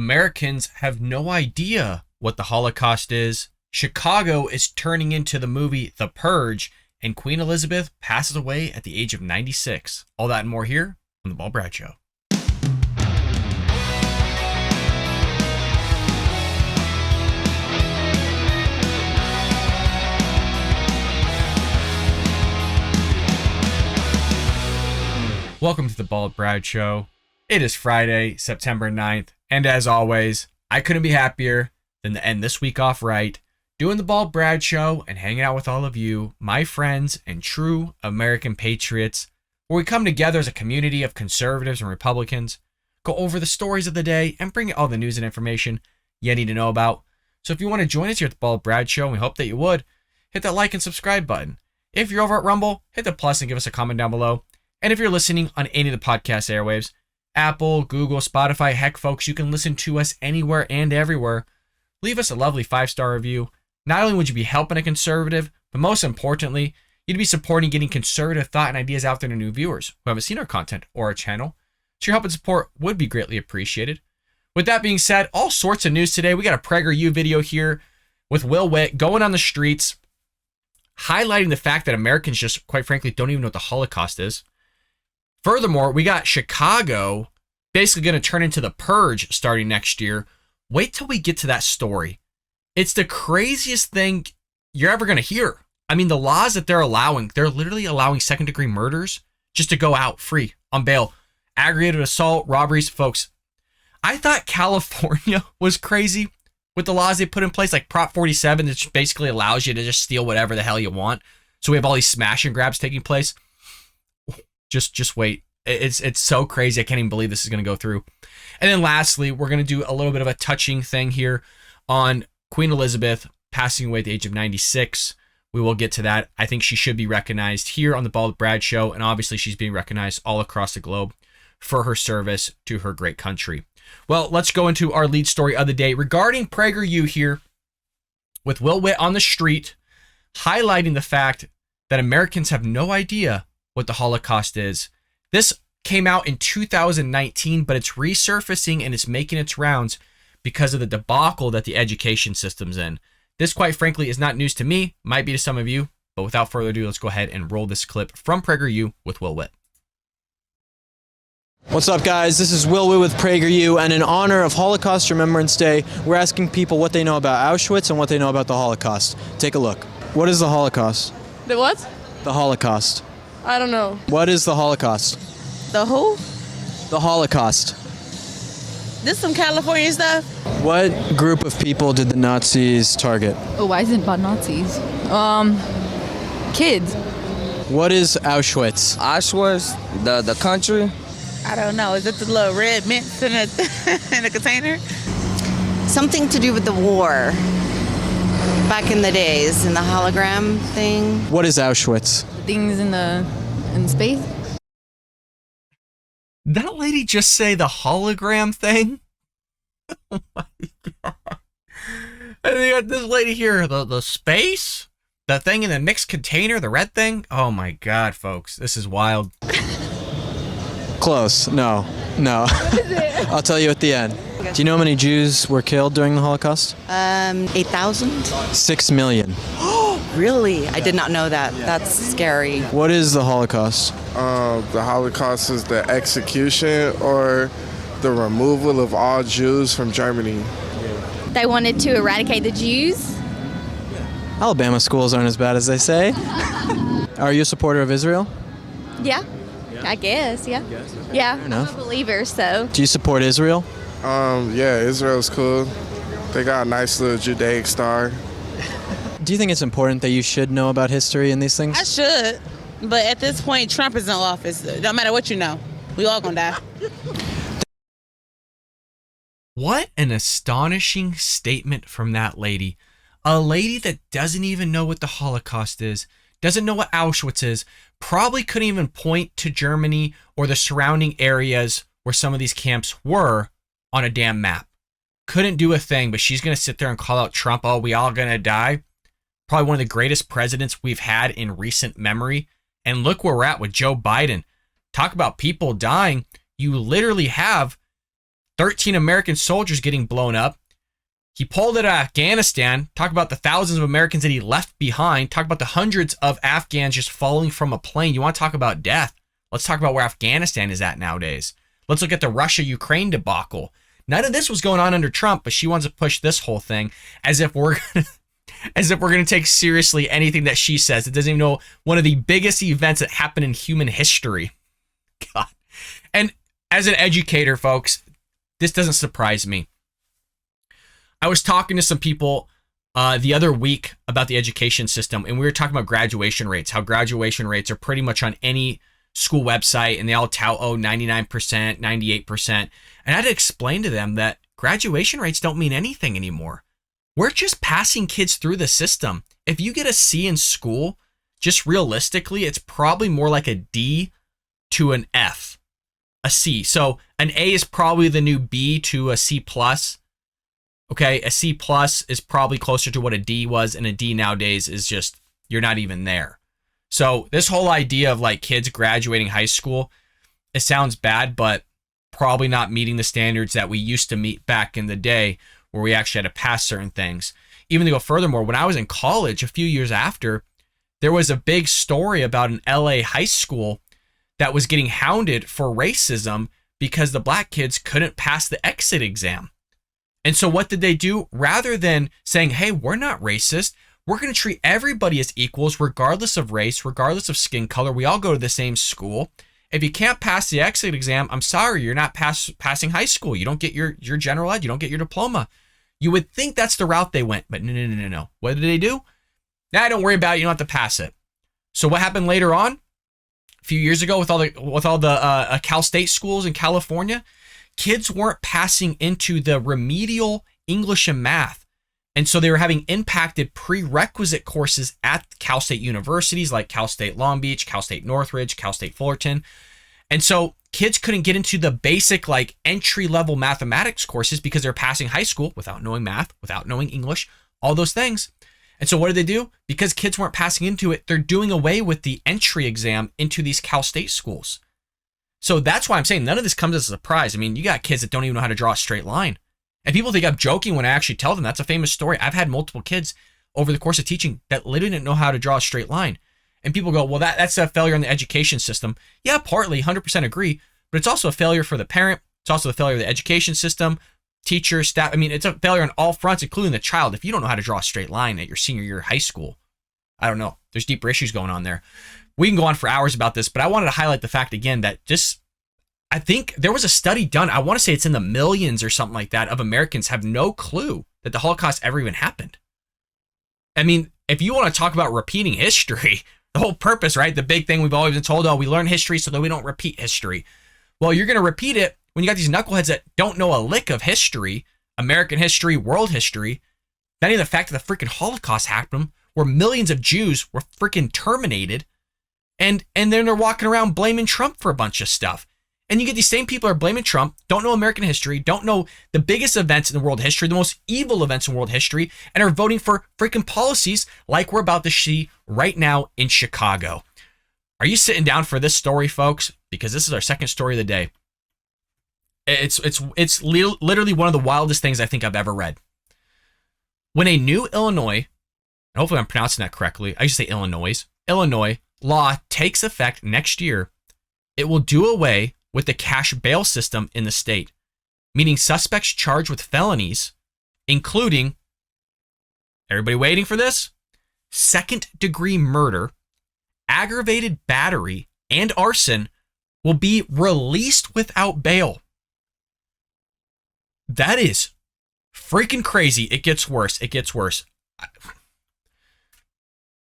Americans have no idea what the Holocaust is. Chicago is turning into the movie The Purge, and Queen Elizabeth passes away at the age of 96. All that and more here on The Bald Brad Show. Welcome to The Bald Brad Show. It is Friday, September 9th, and as always, I couldn't be happier than to end this week off right, doing The Bald Brad Show and hanging out with all of you, my friends and true American patriots, where we come together as a community of conservatives and Republicans, go over the stories of the day, and bring you all the news and information you need to know about. So if you want to join us here at The Bald Brad Show, and we hope that you would, hit that like and subscribe button. If you're over at Rumble, hit the plus and give us a comment down below. And if you're listening on any of the podcast airwaves, Apple, Google, Spotify, heck, folks, you can listen to us anywhere and everywhere. Leave us a lovely 5-star review. Not only would you be helping a conservative, but most importantly, you'd be supporting getting conservative thought and ideas out there to new viewers who haven't seen our content or our channel. So your help and support would be greatly appreciated. With that being said, all sorts of news today. We got a PragerU video here with Witt going on the streets, highlighting the fact that Americans just, quite frankly, don't even know what the Holocaust is. Furthermore, we got Chicago basically going to turn into the Purge starting next year. Wait till we get to that story. It's the craziest thing you're ever going to hear. I mean, the laws that they're literally allowing second-degree murders just to go out free on bail. Aggravated assault, robberies, folks. I thought California was crazy with the laws they put in place, like Prop 47, that basically allows you to just steal whatever the hell you want. So we have all these smash and grabs taking place. Just wait. It's so crazy. I can't even believe this is going to go through. And then lastly, we're going to do a little bit of a touching thing here on Queen Elizabeth passing away at the age of 96. We will get to that. I think she should be recognized here on the Bald Brad Show, and obviously she's being recognized all across the globe for her service to her great country. Well, let's go into our lead story of the day regarding PragerU here with Witt on the street, highlighting the fact that Americans have no idea what the Holocaust is. This came out in 2019, but it's resurfacing and it's making its rounds because of the debacle that the education system's in. This, quite frankly, is not news to me, might be to some of you, but without further ado, let's go ahead and roll this clip from PragerU with Witt. What's up, guys? This is Witt with PragerU, and in honor of Holocaust Remembrance Day, we're asking people what they know about Auschwitz and what they know about the Holocaust. Take a look. What is the Holocaust? The what? The Holocaust. I don't know. What is the Holocaust? The who? The Holocaust. This some California stuff? What group of people did the Nazis target? Oh, why is it about Nazis? Kids. What is Auschwitz? Auschwitz, the country. I don't know. Is it the little red mints in a in a container? Something to do with the war. Back in the days, in the hologram thing. What is Auschwitz? Things in space. That lady just say the hologram thing? Oh my God. And you got this lady here, the space? The thing in the mixed container, the red thing? Oh my God, folks. This is wild. Close. No. I'll tell you at the end. Do you know how many Jews were killed during the Holocaust? 8,000? 6 million. Really? I did not know that. That's scary. What is the Holocaust? The Holocaust is the execution or the removal of all Jews from Germany. They wanted to eradicate the Jews. Alabama schools aren't as bad as they say. Are you a supporter of Israel? Yeah, I guess, yeah. Yeah, I'm enough. a believer, so. Do you support Israel? Yeah, Israel's cool. They got a nice little Judaic star. Do you think it's important that you should know about history and these things? I should, but at this point, Trump is in office. No matter what you know, we all gonna die. What an astonishing statement from that lady. A lady that doesn't even know what the Holocaust is, doesn't know what Auschwitz is, probably couldn't even point to Germany or the surrounding areas where some of these camps were on a damn map. Couldn't do a thing, but she's going to sit there and call out Trump, oh, we all going to die. Probably one of the greatest presidents we've had in recent memory. And look where we're at with Joe Biden. Talk about people dying. You literally have 13 American soldiers getting blown up. He pulled it out of Afghanistan. Talk about the thousands of Americans that he left behind. Talk about the hundreds of Afghans just falling from a plane. You want to talk about death? Let's talk about where Afghanistan is at nowadays. Let's look at the Russia-Ukraine debacle. None of this was going on under Trump, but she wants to push this whole thing as if we're going to take seriously anything that she says. It doesn't even know one of the biggest events that happened in human history. God. And as an educator, folks, this doesn't surprise me. I was talking to some people the other week about the education system, and we were talking about graduation rates, how graduation rates are pretty much on any school website, and they all tout, 99%, 98%. And I had to explain to them that graduation rates don't mean anything anymore. We're just passing kids through the system. If you get a C in school, just realistically, it's probably more like a D to an F, a C. So an A is probably the new B to a C plus. Okay, a C plus is probably closer to what a D was, and a D nowadays is just, you're not even there. So this whole idea of like kids graduating high school, it sounds bad, but probably not meeting the standards that we used to meet back in the day where we actually had to pass certain things. Even to go furthermore, when I was in college a few years after, there was a big story about an LA high school that was getting hounded for racism because the black kids couldn't pass the exit exam. And so what did they do? Rather than saying, hey, we're not racist, we're going to treat everybody as equals, regardless of race, regardless of skin color. We all go to the same school. If you can't pass the exit exam, I'm sorry, you're not passing high school. You don't get your general ed. You don't get your diploma. You would think that's the route they went, but no. What did they do? Nah, don't worry about it. You don't have to pass it. So what happened later on? A few years ago with all the Cal State schools in California, kids weren't passing into the remedial English and math. And so they were having impacted prerequisite courses at Cal State universities like Cal State Long Beach, Cal State Northridge, Cal State Fullerton. And so kids couldn't get into the basic like entry-level mathematics courses because they're passing high school without knowing math, without knowing English, all those things. And so what did they do? Because kids weren't passing into it, they're doing away with the entry exam into these Cal State schools. So that's why I'm saying none of this comes as a surprise. I mean, you got kids that don't even know how to draw a straight line. And people think I'm joking when I actually tell them that's a famous story. I've had multiple kids over the course of teaching that literally didn't know how to draw a straight line. And people go, well, that's a failure in the education system. Yeah, partly, 100% agree. But it's also a failure for the parent. It's also a failure of the education system, teachers, staff. I mean, it's a failure on all fronts, including the child. If you don't know how to draw a straight line at your senior year of high school, I don't know. There's deeper issues going on there. We can go on for hours about this, but I wanted to highlight the fact again that I think there was a study done, I want to say it's in the millions or something like that, of Americans have no clue that the Holocaust ever even happened. I mean, if you want to talk about repeating history, the whole purpose, right? The big thing we've always been told, we learn history so that we don't repeat history. Well, you're going to repeat it when you got these knuckleheads that don't know a lick of history, American history, world history, not even the fact that the freaking Holocaust happened, where millions of Jews were freaking terminated, and then they're walking around blaming Trump for a bunch of stuff. And you get these same people are blaming Trump, don't know American history, don't know the biggest events in the world history, the most evil events in world history, and are voting for freaking policies like we're about to see right now in Chicago. Are you sitting down for this story, folks? Because this is our second story of the day. It's literally one of the wildest things I think I've ever read. When a new Illinois, and hopefully I'm pronouncing that correctly, I used to say Illinois law takes effect next year, it will do away with the cash bail system in the state, meaning suspects charged with felonies, including, everybody waiting for this? Second-degree murder, aggravated battery, and arson will be released without bail. That is freaking crazy. It gets worse.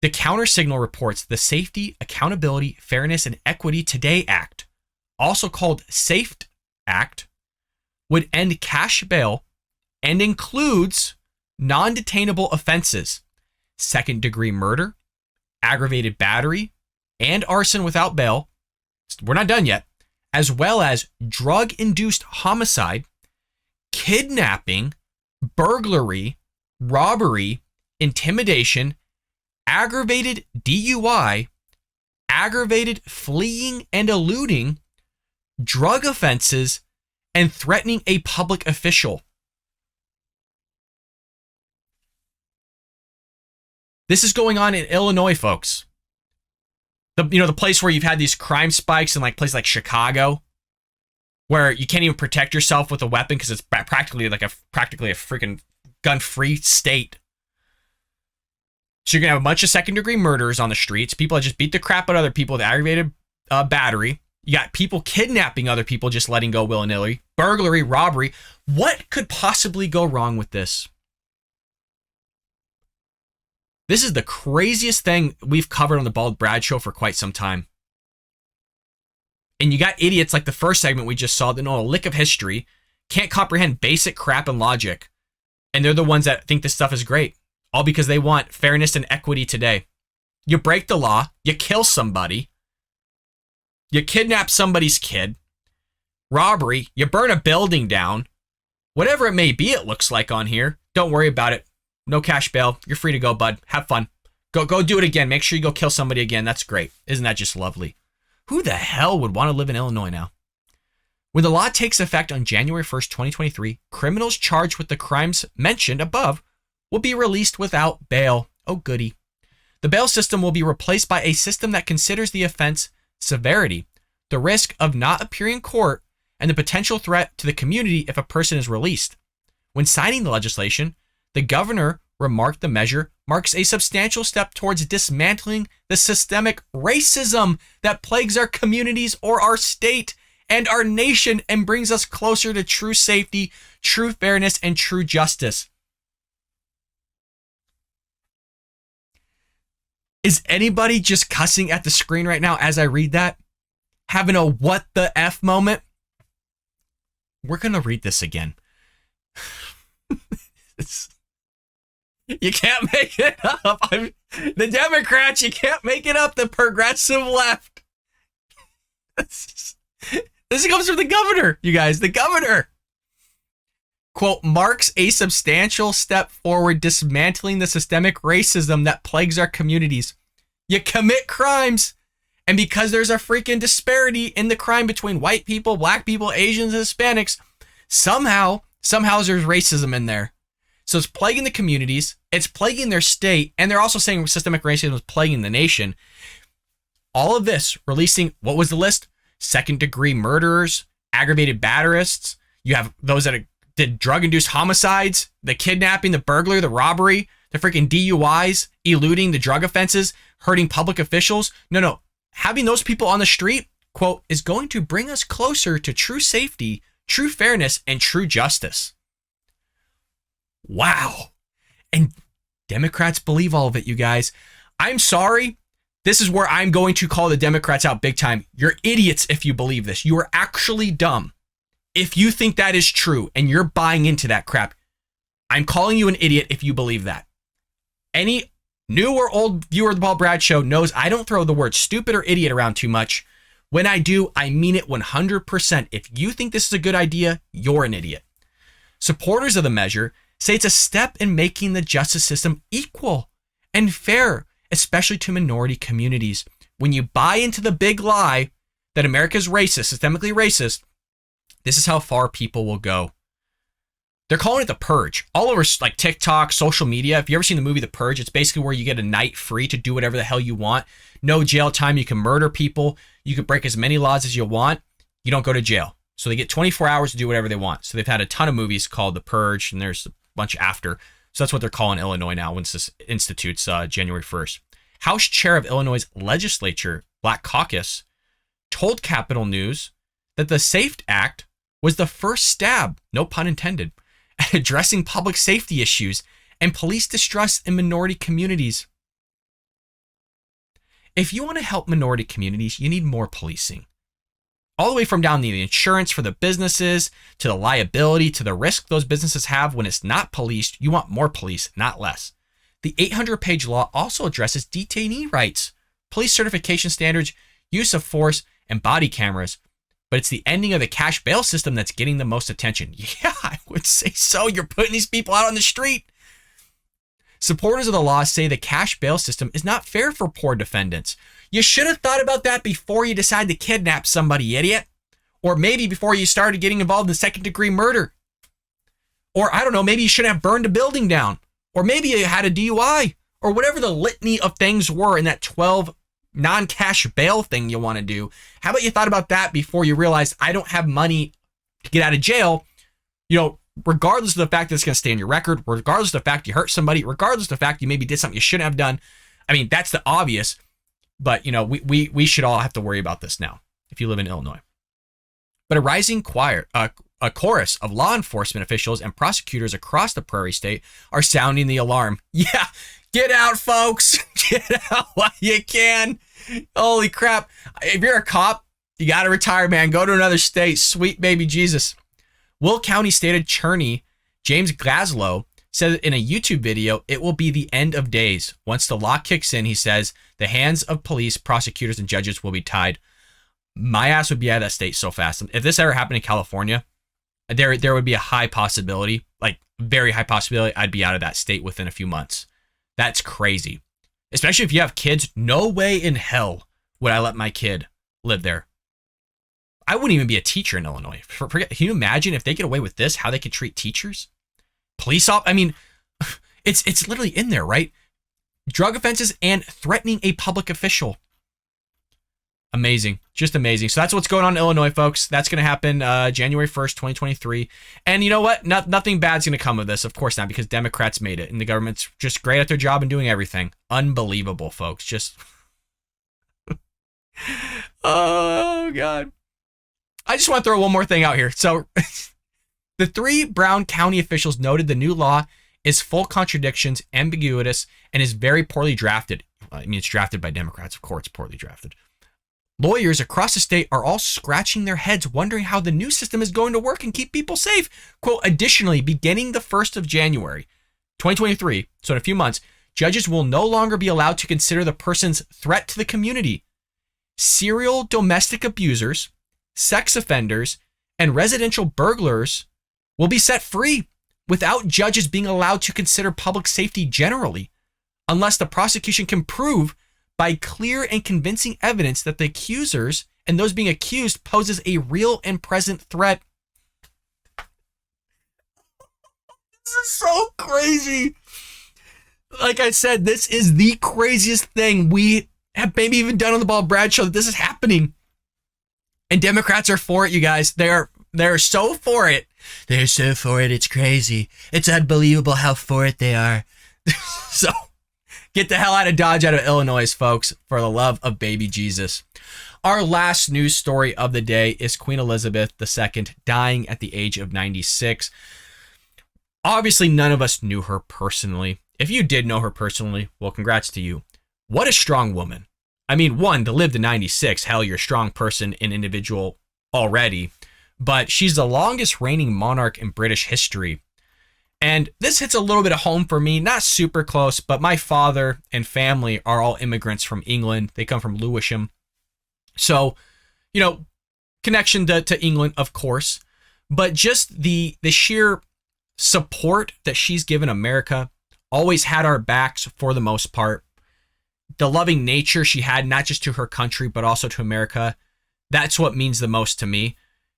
The Countersignal reports the Safety, Accountability, Fairness, and Equity Today Act, also called SAFE Act, would end cash bail and includes non-detainable offenses, second-degree murder, aggravated battery, and arson without bail. We're not done yet. As well as drug-induced homicide, kidnapping, burglary, robbery, intimidation, aggravated DUI, aggravated fleeing and eluding, drug offenses, and threatening a public official. This is going on in Illinois, folks. The place where you've had these crime spikes in like places like Chicago, where you can't even protect yourself with a weapon because it's practically a freaking gun-free state. So you're gonna have a bunch of second-degree murderers on the streets. People that just beat the crap out of other people with aggravated battery. You got people kidnapping other people, just letting go willy-nilly. Burglary, robbery. What could possibly go wrong with this? This is the craziest thing we've covered on the Bald Brad Show for quite some time. And you got idiots like the first segment we just saw that know a lick of history, can't comprehend basic crap and logic, and they're the ones that think this stuff is great, all because they want fairness and equity today. You break the law, you kill somebody, you kidnap somebody's kid, robbery, you burn a building down, whatever it may be it looks like on here, don't worry about it. No cash bail. You're free to go, bud. Have fun. Go do it again. Make sure you go kill somebody again. That's great. Isn't that just lovely? Who the hell would want to live in Illinois now? When the law takes effect on January 1st, 2023, criminals charged with the crimes mentioned above will be released without bail. Oh, goody. The bail system will be replaced by a system that considers the offense severity, the risk of not appearing in court, and the potential threat to the community if a person is released. When signing the legislation, the governor remarked the measure marks a substantial step towards dismantling the systemic racism that plagues our communities or our state and our nation and brings us closer to true safety, true fairness, and true justice. Is anybody just cussing at the screen right now as I read that? Having a what the F moment? We're going to read this again. You can't make it up. The Democrats, you can't make it up. The progressive left. This comes from the governor, you guys. The governor. Quote, marks a substantial step forward dismantling the systemic racism that plagues our communities. You commit crimes, and because there's a freaking disparity in the crime between white people, black people, Asians, and Hispanics, somehow there's racism in there. So it's plaguing the communities, it's plaguing their state, and they're also saying systemic racism is plaguing the nation. All of this releasing, what was the list? Second-degree murderers, aggravated batterists. You have those that did drug-induced homicides, the kidnapping, the burglary, the robbery, the freaking DUIs, eluding the drug offenses, hurting public officials. No. Having those people on the street, quote, is going to bring us closer to true safety, true fairness, and true justice. Wow. And Democrats believe all of it, you guys. I'm sorry. This is where I'm going to call the Democrats out big time. You're idiots if you believe this. You are actually dumb. If you think that is true and you're buying into that crap, I'm calling you an idiot if you believe that. Any new or old viewer of the Paul Brad Show knows I don't throw the word stupid or idiot around too much. When I do, I mean it 100%. If you think this is a good idea, you're an idiot. Supporters of the measure say it's a step in making the justice system equal and fair, especially to minority communities. When you buy into the big lie that America's racist, systemically racist, this is how far people will go. They're calling it the purge. All over like TikTok, social media. If you ever seen the movie The Purge, it's basically where you get a night free to do whatever the hell you want. No jail time. You can murder people. You can break as many laws as you want. You don't go to jail. So they get 24 hours to do whatever they want. So they've had a ton of movies called The Purge, and there's a bunch after. So that's what they're calling Illinois now once this institutes January 1st. House Chair of Illinois' legislature, Black Caucus, told Capitol News that the SAFE Act was the first stab, no pun intended, at addressing public safety issues and police distrust in minority communities. If you want to help minority communities, you need more policing. All the way from down the insurance for the businesses, to the liability, to the risk those businesses have when it's not policed. You want more police, not less. The 800-page law also addresses detainee rights, police certification standards, use of force, and body cameras. But it's the ending of the cash bail system that's getting the most attention. Yeah, I would say so. You're putting these people out on the street. Supporters of the law say the cash bail system is not fair for poor defendants. You should have thought about that before you decide to kidnap somebody, idiot. Or maybe before you started getting involved in second-degree murder. Or I don't know, maybe you shouldn't have burned a building down. Or maybe you had a DUI. Or whatever the litany of things were in that 12 non-cash bail thing you want to do. How about you thought about that before you realized I don't have money to get out of jail? You know, regardless of the fact that it's going to stay in your record, regardless of the fact you hurt somebody, regardless of the fact you maybe did something you shouldn't have done. I mean, that's the obvious. But, you know, we should all have to worry about this now if you live in Illinois. But a rising a chorus of law enforcement officials and prosecutors across the prairie state are sounding the alarm. Yeah, get out, folks. Get out while you can. Holy crap. If you're a cop, you got to retire, man. Go to another state. Sweet baby Jesus. Will County State Attorney James Glaslow said in a YouTube video, it will be the end of days. Once the law kicks in, he says, the hands of police, prosecutors, and judges will be tied. My ass would be out of that state so fast. If this ever happened in California, there would be a high possibility, like very high possibility, I'd be out of that state within a few months. That's crazy. Especially if you have kids. No way in hell would I let my kid live there. I wouldn't even be a teacher in Illinois. Can you imagine if they get away with this, how they could treat teachers? Police I mean, it's literally in there, right? Drug offenses and threatening a public official. Amazing. Just amazing. So that's what's going on in Illinois, folks. That's going to happen January 1st, 2023. And you know what? Nothing bad's going to come of this. Of course not, because Democrats made it. And the government's just great at their job and doing everything. Unbelievable, folks. Just... oh, God. I just want to throw one more thing out here. So the 3 Brown County officials noted the new law is full contradictions, ambiguous, and is very poorly drafted. I mean, it's drafted by Democrats. Of course, it's poorly drafted. Lawyers across the state are all scratching their heads, wondering how the new system is going to work and keep people safe. Quote, additionally, beginning the 1st of January, 2023, so in a few months, judges will no longer be allowed to consider the person's threat to the community. Serial domestic abusers, sex offenders, and residential burglars will be set free without judges being allowed to consider public safety generally, unless the prosecution can prove by clear and convincing evidence that the accusers and those being accused poses a real and present threat. This is so crazy. Like I said, this is the craziest thing we have maybe even done on the Bald Brad Show, that this is happening. And Democrats are for it, you guys. They're so for it. They're so for it. It's crazy. It's unbelievable how for it they are. So get the hell out of Dodge, out of Illinois, folks, for the love of baby Jesus. Our last news story of the day is Queen Elizabeth II dying at the age of 96. Obviously, none of us knew her personally. If you did know her personally, well, congrats to you. What a strong woman. I mean, one, to live to 96, hell, you're a strong person and individual already. But she's the longest reigning monarch in British history. And this hits a little bit of home for me, not super close, but my father and family are all immigrants from England. They come from Lewisham. So, you know, connection to England, of course, but just the sheer support that she's given America, always had our backs for the most part. The loving nature she had, not just to her country, but also to America. That's what means the most to me.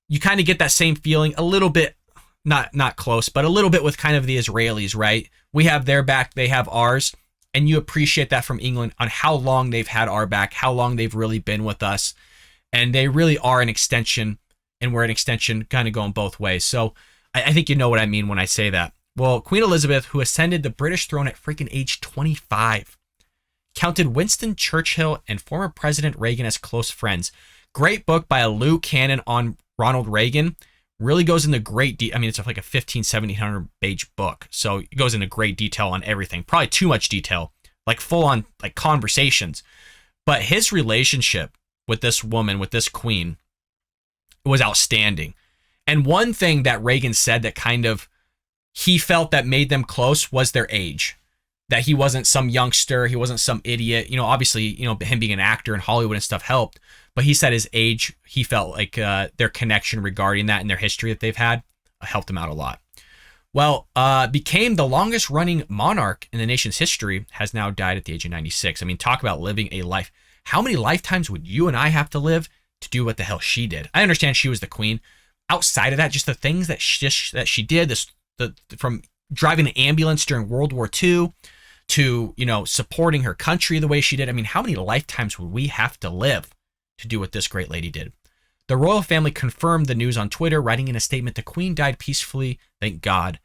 You kind of get that same feeling a little bit, not close, but a little bit with kind of the Israelis, right? We have their back, they have ours. And you appreciate that from England on how long they've had our back, how long they've really been with us. And they really are an extension, and we're an extension kind of going both ways. So I think you know what I mean when I say that. Well, Queen Elizabeth, who ascended the British throne at freaking age 25, counted Winston Churchill and former President Reagan as close friends. Great book by Lou Cannon on Ronald Reagan. Really goes into great I mean, it's like a 1700 page book. So it goes into great detail on everything. Probably too much detail, like full on like conversations. But his relationship with this woman, with this queen, was outstanding. And one thing that Reagan said that kind of he felt that made them close was their age. That he wasn't some youngster, he wasn't some idiot. You know, obviously, you know, him being an actor in Hollywood and stuff helped. But he said his age, he felt like their connection regarding that and their history that they've had helped him out a lot. Well, became the longest running monarch in the nation's history, has now died at the age of 96. I mean, talk about living a life. How many lifetimes would you and I have to live to do what the hell she did. I understand she was the queen. Outside of that, just the things that she did, from driving an ambulance during World War II to, supporting her country the way she did. I mean, how many lifetimes would we have to live to do what this great lady did? The royal family confirmed the news on Twitter, writing in a statement, "The queen died peacefully, thank God."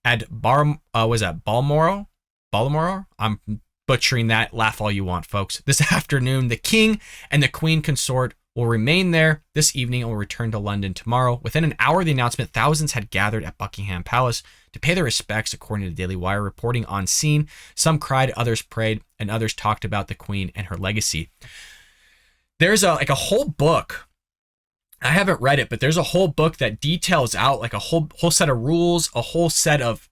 At Balmoral? I'm butchering that. Laugh all you want, folks. This afternoon, the king and the queen consort will remain there this evening and will return to London tomorrow. Within an hour of the announcement, thousands had gathered at Buckingham Palace to pay their respects, according to Daily Wire reporting on scene. Some cried, others prayed, and others talked about the queen and her legacy. There's a whole book. I haven't read it, but there's a whole book that details out like a whole set of rules, a whole set of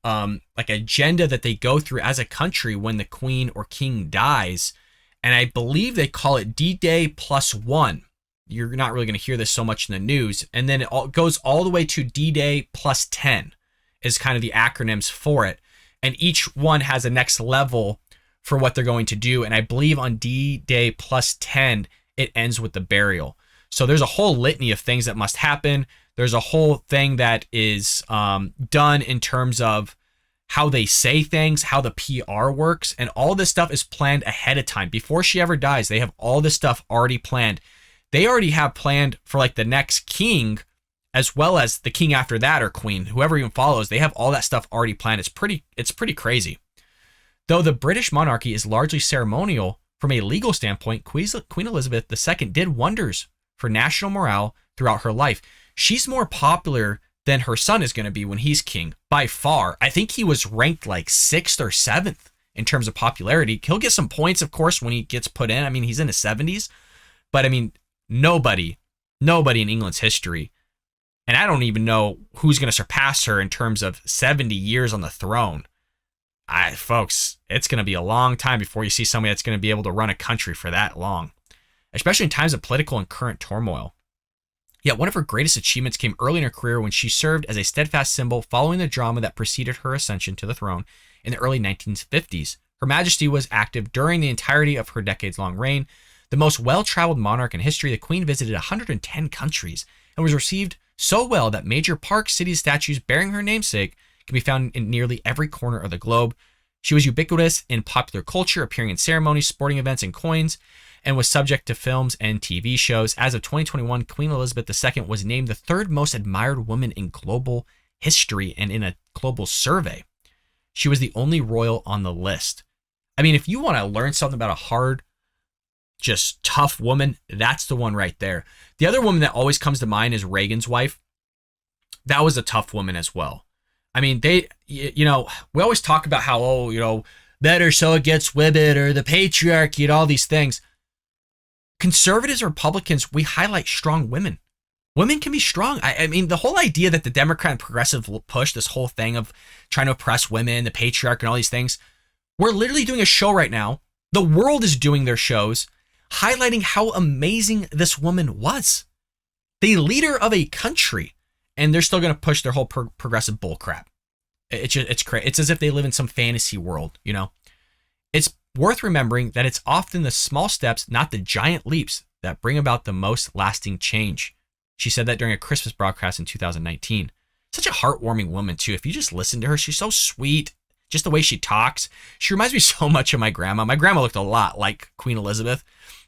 agenda that they go through as a country when the queen or king dies. And I believe they call it D-Day +1. You're not really going to hear this so much in the news. And then it goes all the way to D-Day +10 is kind of the acronyms for it. And each one has a next level for what they're going to do. And I believe on D-Day +10, it ends with the burial. So there's a whole litany of things that must happen. There's a whole thing that is done in terms of how they say things, how the PR works, and all this stuff is planned ahead of time. Before she ever dies, they have all this stuff already planned. They already have planned for like the next king, as well as the king after that or queen, whoever even follows. They have all that stuff already planned. It's pretty crazy. Though the British monarchy is largely ceremonial, from a legal standpoint, Queen Elizabeth II did wonders for national morale throughout her life. She's more popular than her son is going to be when he's king, by far. I think he was ranked like 6th or 7th in terms of popularity. He'll get some points, of course, when he gets put in. I mean, he's in his 70s, but I mean, nobody in England's history, and I don't even know who's going to surpass her in terms of 70 years on the throne. Folks, it's going to be a long time before you see somebody that's going to be able to run a country for that long, especially in times of political and current turmoil. Yet one of her greatest achievements came early in her career when she served as a steadfast symbol following the drama that preceded her ascension to the throne in the early 1950s. Her Majesty was active during the entirety of her decades-long reign. The most well-traveled monarch in history, the Queen visited 110 countries and was received so well that major parks, cities, statues bearing her namesake can be found in nearly every corner of the globe. She was ubiquitous in popular culture, appearing in ceremonies, sporting events, and coins, and was subject to films and TV shows. As of 2021, Queen Elizabeth II was named the 3rd most admired woman in global history and in a global survey. She was the only royal on the list. I mean, if you want to learn something about a hard, just tough woman, that's the one right there. The other woman that always comes to mind is Reagan's wife. That was a tough woman as well. I mean, we always talk about how, that or so against women or the patriarchy and all these things. Conservatives, Republicans, we highlight strong women. Women can be strong. I mean, the whole idea that the Democrat and progressive will push this whole thing of trying to oppress women, the patriarchy and all these things. We're literally doing a show right now. The world is doing their shows, highlighting how amazing this woman was. The leader of a country, and they're still going to push their whole progressive bullcrap. It's crazy. It's as if they live in some fantasy world, It's worth remembering that it's often the small steps, not the giant leaps, that bring about the most lasting change. She said that during a Christmas broadcast in 2019. Such a heartwarming woman, too. If you just listen to her, she's so sweet. Just the way she talks. She reminds me so much of my grandma. My grandma looked a lot like Queen Elizabeth,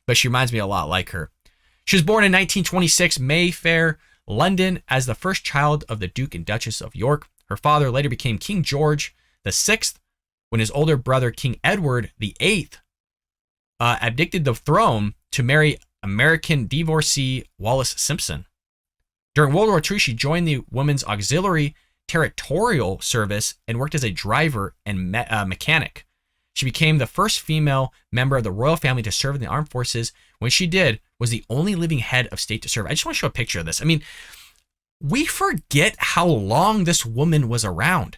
but she reminds me a lot like her. She was born in 1926, Mayfair, London, as the first child of the Duke and Duchess of York. Her father later became King George VI, when his older brother, King Edward VIII, abdicated the throne to marry American divorcee Wallis Simpson. During World War II, she joined the Women's Auxiliary Territorial Service and worked as a driver and mechanic. She became the first female member of the royal family to serve in the armed forces. When she did, was the only living head of state to serve. I just want to show a picture of this. I mean, we forget how long this woman was around.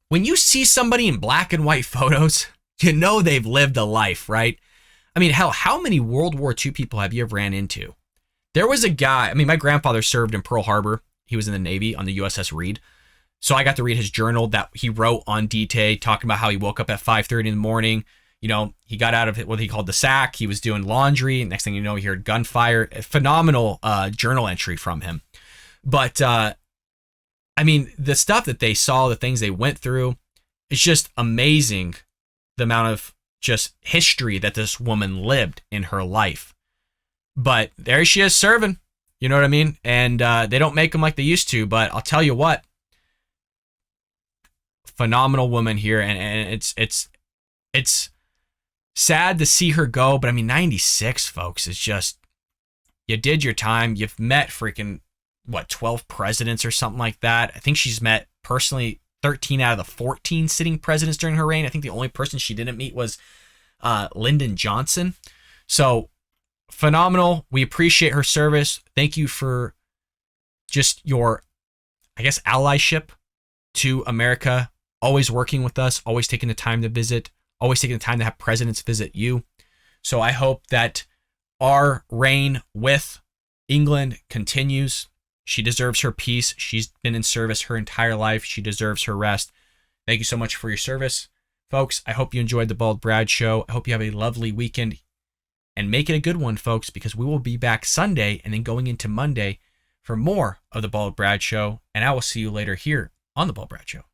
When you see somebody in black and white photos, you know they've lived a life, right? I mean, hell, how many World War II people have you ever ran into? There was a guy, my grandfather served in Pearl Harbor. He was in the Navy on the USS Reed. So I got to read his journal that he wrote on D-Day, talking about how he woke up at 5:30 in the morning, he got out of what he called the sack. He was doing laundry. Next thing you know, he heard gunfire. A phenomenal journal entry from him. But, I mean, the stuff that they saw, the things they went through, it's just amazing the amount of just history that this woman lived in her life. But there she is serving, you know what I mean? And they don't make them like they used to, but I'll tell you what, phenomenal woman here. And it's sad to see her go, but I mean, 96, folks, is just, you did your time. You've met freaking, 12 presidents or something like that. I think she's met personally 13 out of the 14 sitting presidents during her reign. I think the only person she didn't meet was Lyndon Johnson. So phenomenal. We appreciate her service. Thank you for just your, I guess, allyship to America, always working with us, always taking the time to visit, always taking the time to have presidents visit you. So I hope that our reign with England continues. She deserves her peace. She's been in service her entire life. She deserves her rest. Thank you so much for your service, folks. I hope you enjoyed the Bald Brad Show. I hope you have a lovely weekend, and make it a good one, folks, because we will be back Sunday and then going into Monday for more of the Bald Brad Show. And I will see you later here on the Bald Brad Show.